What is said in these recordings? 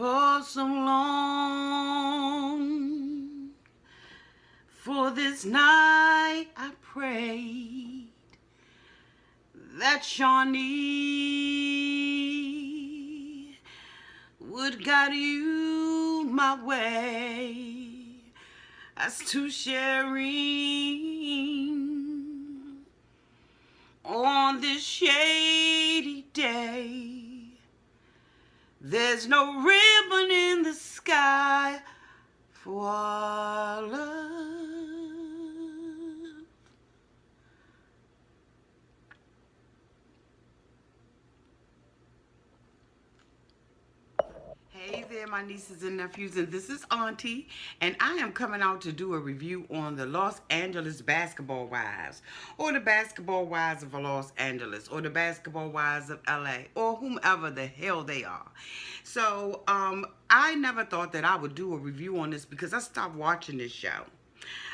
For so long, for this night I prayed that Shawnee would guide you my way as to sharing on this shady day. There's no ribbon in the sky for our love. Hey there, my nieces and nephews, and this is Auntie, and I am coming out to do a review on the Los Angeles Basketball Wives, or the Basketball Wives of Los Angeles, or the Basketball Wives of LA, or whomever the hell they are. So, I never thought that I would do a review on this because I stopped watching this show.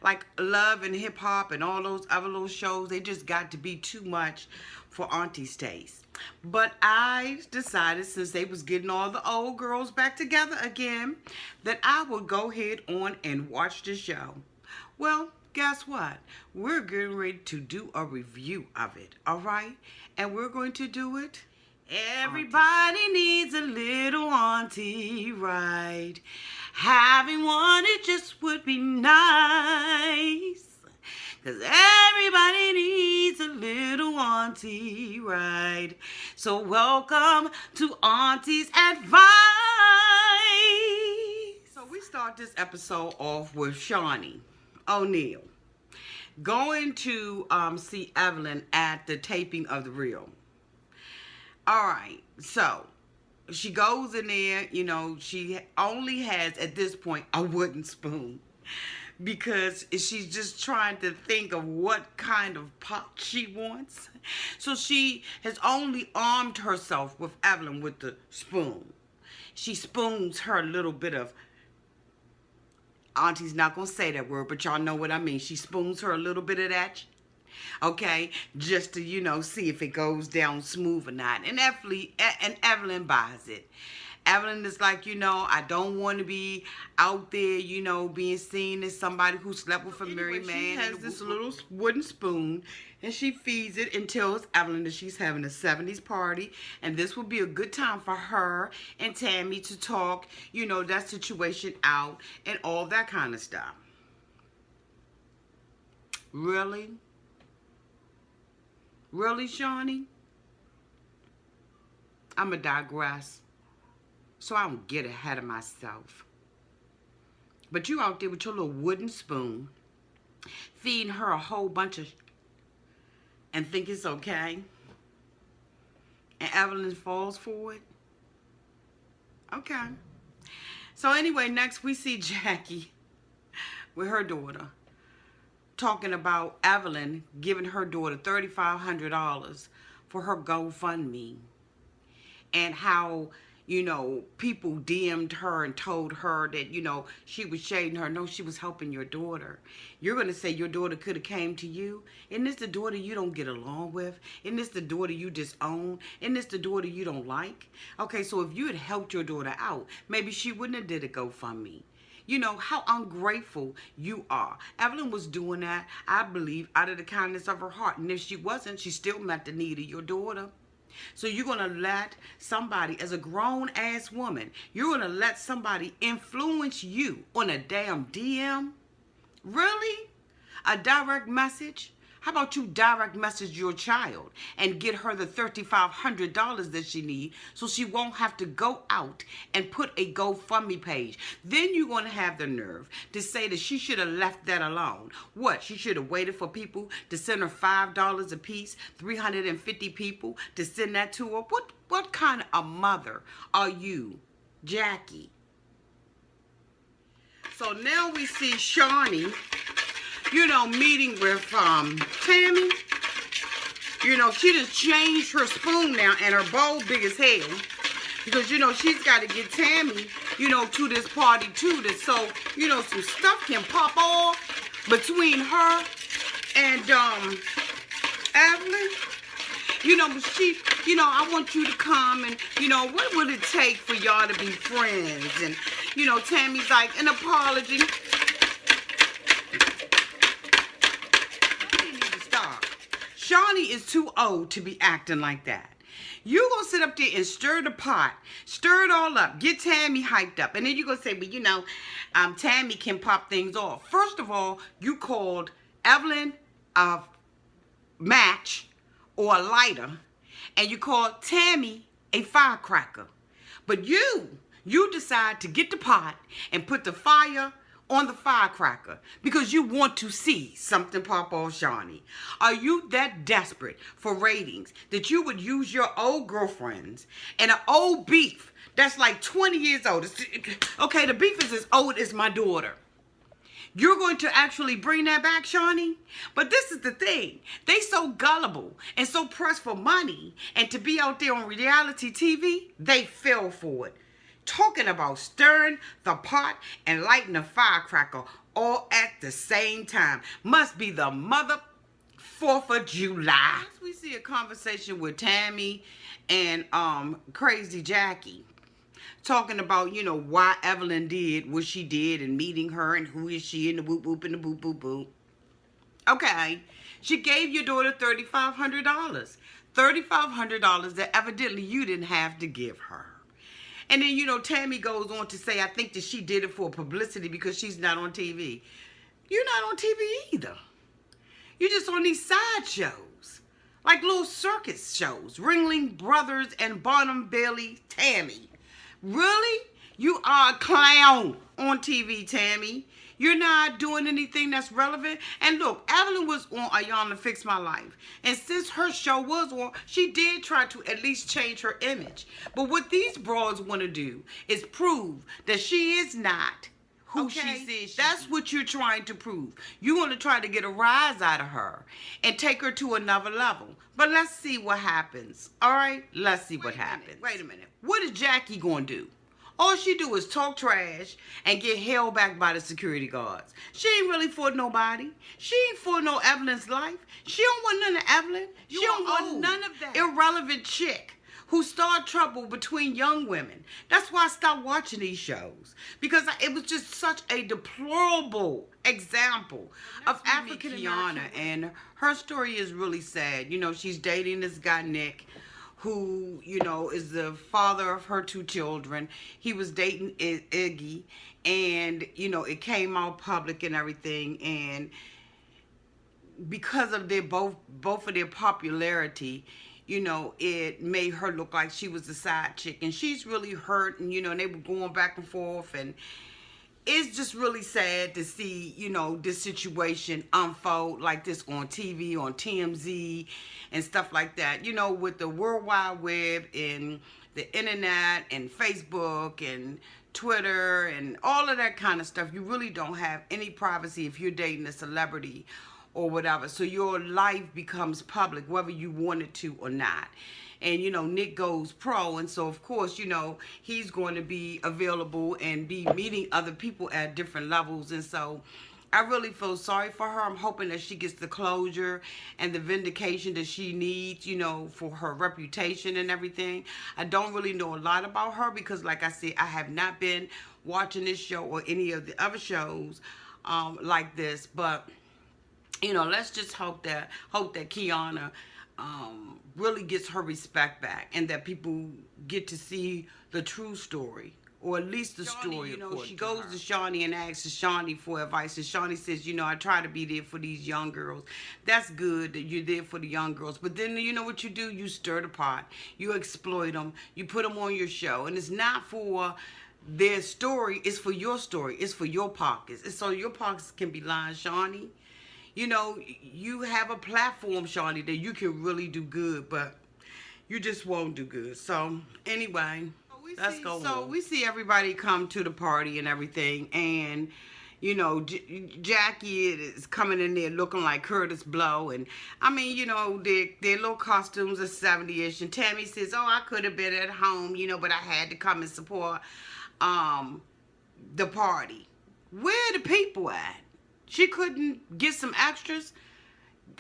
Like Love and Hip Hop and all those other little shows, they just got to be too much for Auntie's taste. But I decided, since they was getting all the old girls back together again, that I would go ahead on and watch the show. Well, guess what? We're getting ready to do a review of it, all right? And we're going to do it. Everybody needs a little auntie, right? Having one, it just would be nice. 'Cause everybody needs a little auntie, right? So welcome to Auntie's Advice. So we start this episode off with Shawnee O'Neal going to see Evelyn at the taping of The Real. All right, so she goes in there, you know, she only has, at this point, a wooden spoon because she's just trying to think of what kind of pot she wants. So she has only armed herself with Evelyn with the spoon. She spoons her a little bit of, Auntie's not going to say that word, but y'all know what I mean. She spoons her a little bit of that, okay, just to, you know, see if it goes down smooth or not. And Evelyn buys it. Evelyn is like, you know, I don't want to be out there, you know, being seen as somebody who slept with a married man. She has this little wooden spoon, and she feeds it and tells Evelyn that she's having a 70s party, and this would be a good time for her and Tammy to talk, you know, that situation out and all that kind of stuff. Really? Really, Shawnee? I'ma digress, so I don't get ahead of myself. But you out there with your little wooden spoon, feeding her a whole bunch of and think it's okay? And Evelyn falls for it? Okay. So anyway, next we see Jackie with her daughter, talking about Evelyn giving her daughter $3,500 for her GoFundMe, and how, you know, people DM'd her and told her that, you know, she was shading her. No, she was helping your daughter. You're going to say your daughter could have came to you? Isn't this the daughter you don't get along with? Isn't this the daughter you disown? Isn't this the daughter you don't like? Okay, so if you had helped your daughter out, maybe she wouldn't have did a GoFundMe. You know, how ungrateful you are. Evelyn was doing that, I believe, out of the kindness of her heart. And if she wasn't, she still met the need of your daughter. So you're going to let somebody, as a grown-ass woman, you're going to let somebody influence you on a damn DM? Really? A direct message? How about you direct message your child and get her the $3,500 that she needs so she won't have to go out and put a GoFundMe page? Then you're going to have the nerve to say that she should have left that alone. What? She should have waited for people to send her $5 a piece, 350 people to send that to her? What kind of a mother are you, Jackie? So now we see Shawnee, you know, meeting with Tammy. You know, she just changed her spoon now, and her bowl big as hell. Because, you know, she's got to get Tammy, you know, to this party too. So, you know, some stuff can pop off between her and Evelyn. But she, I want you to come and, what would it take for y'all to be friends? And, Tammy's like, an apology. You need to stop. Shawnee is too old to be acting like that. You gonna sit up there and stir the pot, stir it all up, get Tammy hyped up, and then you gonna say, well, Tammy can pop things off. First of all, you called Evelyn a match or a lighter, and you called Tammy a firecracker. But you decide to get the pot and put the fire on the firecracker because you want to see something pop off Shawnee. Are you that desperate for ratings that you would use your old girlfriends and an old beef that's like 20 years old? Okay, the beef is as old as my daughter. You're going to actually bring that back, Shawnee? But this is the thing. They so gullible and so pressed for money and to be out there on reality TV, they fell for it. Talking about stirring the pot and lighting the firecracker all at the same time. Must be the mother 4th of July. Next we see a conversation with Tammy and Crazy Jackie. Talking about, why Evelyn did what she did and meeting her and who is she and the whoop whoop and the boop boop boop. Okay, she gave your daughter $3,500. $3,500 that evidently you didn't have to give her. And then, Tammy goes on to say, I think that she did it for publicity because she's not on TV. You're not on TV either. You're just on these side shows. Like little circus shows. Ringling Brothers and Barnum Bailey Tammy. Really? You are a clown on TV, Tammy. You're not doing anything that's relevant. And look, Evelyn was on Ayana Fix My Life. And since her show was on, she did try to at least change her image. But what these broads want to do is prove that she is not who she says. That's what you're trying to prove. You want to try to get a rise out of her and take her to another level. But let's see what happens. All right? Let's see what happens. Wait a minute. What is Jackie going to do? All she do is talk trash and get held back by the security guards. She ain't really for nobody. She ain't for no Evelyn's life. She don't want none of Evelyn. She don't want none of that irrelevant chick who start trouble between young women. That's why I stopped watching these shows. Because it was just such a deplorable example of African Kiana. And her story is really sad. She's dating this guy, Nick, who, is the father of her 2 children. He was dating Iggy, and, it came out public and everything, and because of their both of their popularity, it made her look like she was the side chick, and she's really hurt, and, and they were going back and forth, and it's just really sad to see, this situation unfold like this on TV, on TMZ, and stuff like that. With the World Wide Web and the internet and Facebook and Twitter and all of that kind of stuff, you really don't have any privacy if you're dating a celebrity or whatever. So your life becomes public, whether you want it to or not. And, Nick goes pro. And so, of course, he's going to be available and be meeting other people at different levels. And so I really feel sorry for her. I'm hoping that she gets the closure and the vindication that she needs, for her reputation and everything. I don't really know a lot about her because, like I said, I have not been watching this show or any of the other shows like this. But, let's just hope that Kiana really gets her respect back, and that people get to see the true story, or at least the story. She goes to Shawnee and asks Shawnee for advice, and Shawnee says, I try to be there for these young girls. That's good that you're there for the young girls, but then you know what you do? You stir the pot, you exploit them, you put them on your show, and it's not for their story, it's for your story, it's for your pockets. And so your pockets can be lined, Shawnee. You have a platform, Shawnee, that you can really do good, but you just won't do good. So, anyway, let's go on. So, we see everybody come to the party and everything, and, Jackie is coming in there looking like Curtis Blow, and, their little costumes are 70-ish, and Tammy says, I could have been at home, but I had to come and support the party. Where are the people at? She couldn't get some extras.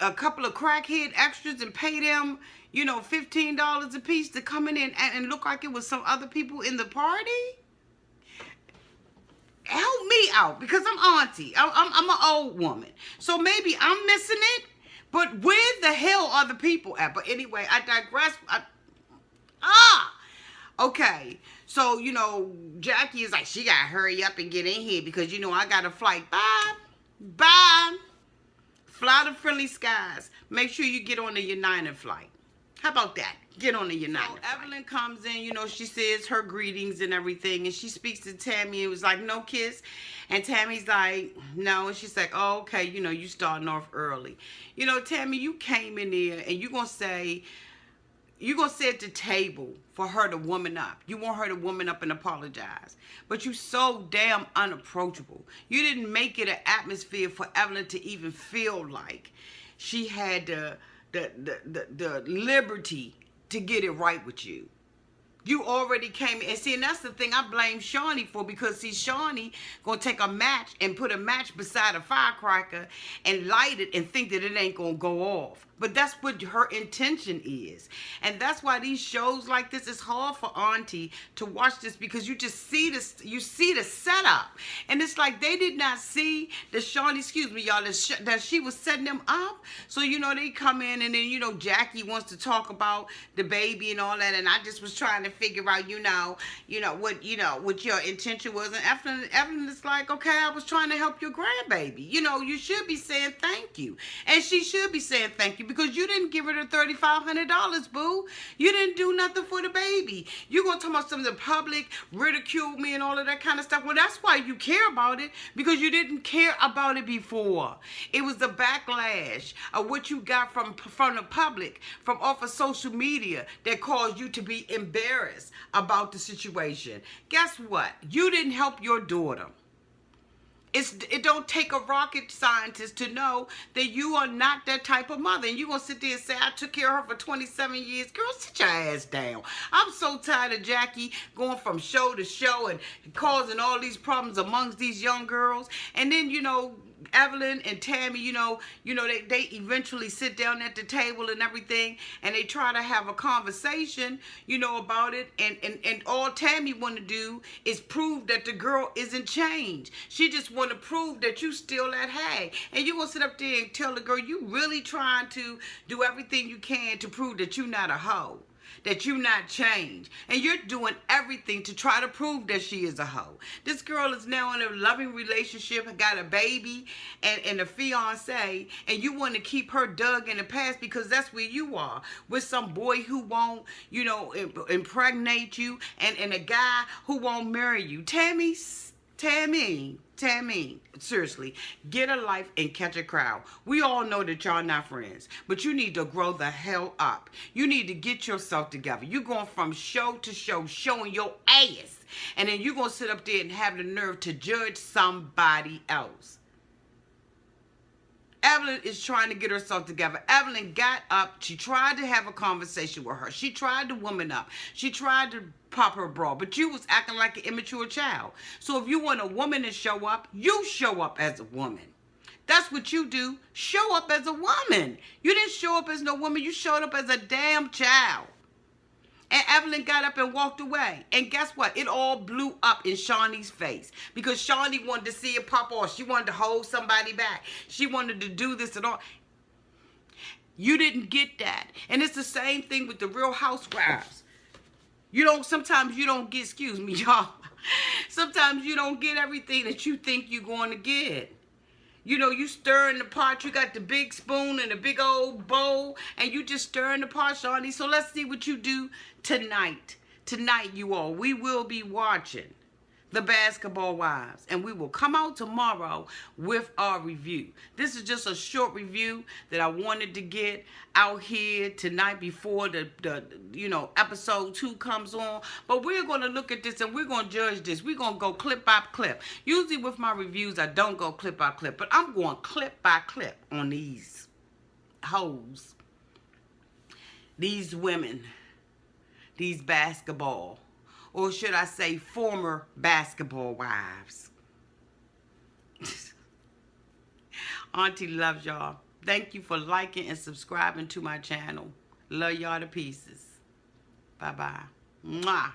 a couple of crackhead extras and pay them, you know, $15 a piece to come in and look like it was some other people in the party? Help me out, because I'm auntie. I'm an old woman. So maybe I'm missing it, but where the hell are the people at? But anyway, I digress. Okay. So, you know, Jackie is like, she got to hurry up and get in here because, you know, I got a flight. Bye. Bye. Fly to friendly skies. Make sure you get on the United flight. How about that? Get on the United flight. Evelyn comes in, you know, she says her greetings and everything, and she speaks to Tammy. It was like, no kiss. And Tammy's like, no. And she's like, oh, okay, you know, you starting off early. You know, Tammy, you came in there, and you're going to say at the table for her to woman up. You want her to woman up and apologize. But you so damn unapproachable. You didn't make it an atmosphere for Evelyn to even feel like she had the liberty to get it right with you. You already came in. And see, and that's the thing I blame Shawnee for, because see, Shawnee gonna take a match and put a match beside a firecracker and light it and think that it ain't gonna go off. But that's what her intention is. And that's why these shows like this, is hard for Auntie to watch this, because you just see this, you see the setup. And it's like they did not see that Shawnee, excuse me, y'all, that she was setting them up. So, you know, they come in and then, you know, Jackie wants to talk about the baby and all that. And I just was trying to figure out, you know, what your intention was. And Evelyn is like, okay, I was trying to help your grandbaby. You know, you should be saying thank you. And she should be saying thank you, because you didn't give her the $3,500, boo. You didn't do nothing for the baby. You're going to talk about some of the public ridicule me and all of that kind of stuff. Well, that's why you care about it, because you didn't care about it before. It was the backlash of what you got from the public, from off of social media, that caused you to be embarrassed about the situation. Guess what? You didn't help your daughter. It don't take a rocket scientist to know that you are not that type of mother. And you're going to sit there and say, I took care of her for 27 years. Girl, sit your ass down. I'm so tired of Jackie going from show to show and causing all these problems amongst these young girls. And then, you know, Evelyn and Tammy, you know, they eventually sit down at the table and everything, and they try to have a conversation, you know, about it. And all Tammy want to do is prove that the girl isn't changed. She just want to prove that you still that hag. And you gonna sit up there and tell the girl you really trying to do everything you can to prove that you're not a hoe, that you're not changed, and you're doing everything to try to prove that she is a hoe. This girl is now in a loving relationship, got a baby and a fiance, and you want to keep her dug in the past because that's where you are, with some boy who won't, you know, impregnate you, and a guy who won't marry you. Tammy, seriously, get a life and catch a crowd. We all know that y'all not friends, but you need to grow the hell up. You need to get yourself together. You're going from show to show, showing your ass, and then you're going to sit up there and have the nerve to judge somebody else. Evelyn is trying to get herself together. Evelyn got up. She tried to have a conversation with her. She tried to woman up. She tried to pop her bra, but you was acting like an immature child. So if you want a woman to show up, you show up as a woman. That's what you do. Show up as a woman. You didn't show up as no woman. You showed up as a damn child. And Evelyn got up and walked away. And guess what? It all blew up in Shawnee's face. Because Shawnee wanted to see it pop off. She wanted to hold somebody back. She wanted to do this and all. You didn't get that. And it's the same thing with the Real Housewives. Sometimes you don't get, excuse me, y'all. Sometimes you don't get everything that you think you're going to get. You know, you stirring the pot. You got the big spoon and the big old bowl, and you just stirring the pot, Shawnee. So let's see what you do tonight. Tonight, you all, we will be watching The Basketball Wives, and we will come out tomorrow with our review. This is just a short review that I wanted to get out here tonight before the episode 2 comes on. But we're going to look at this and we're going to judge this. We're going to go clip by clip. Usually with my reviews, I don't go clip by clip, but I'm going clip by clip on these hoes, these women, these basketball, or should I say former basketball wives. Auntie loves y'all. Thank you for liking and subscribing to my channel. Love y'all to pieces. Bye-bye. Mwah.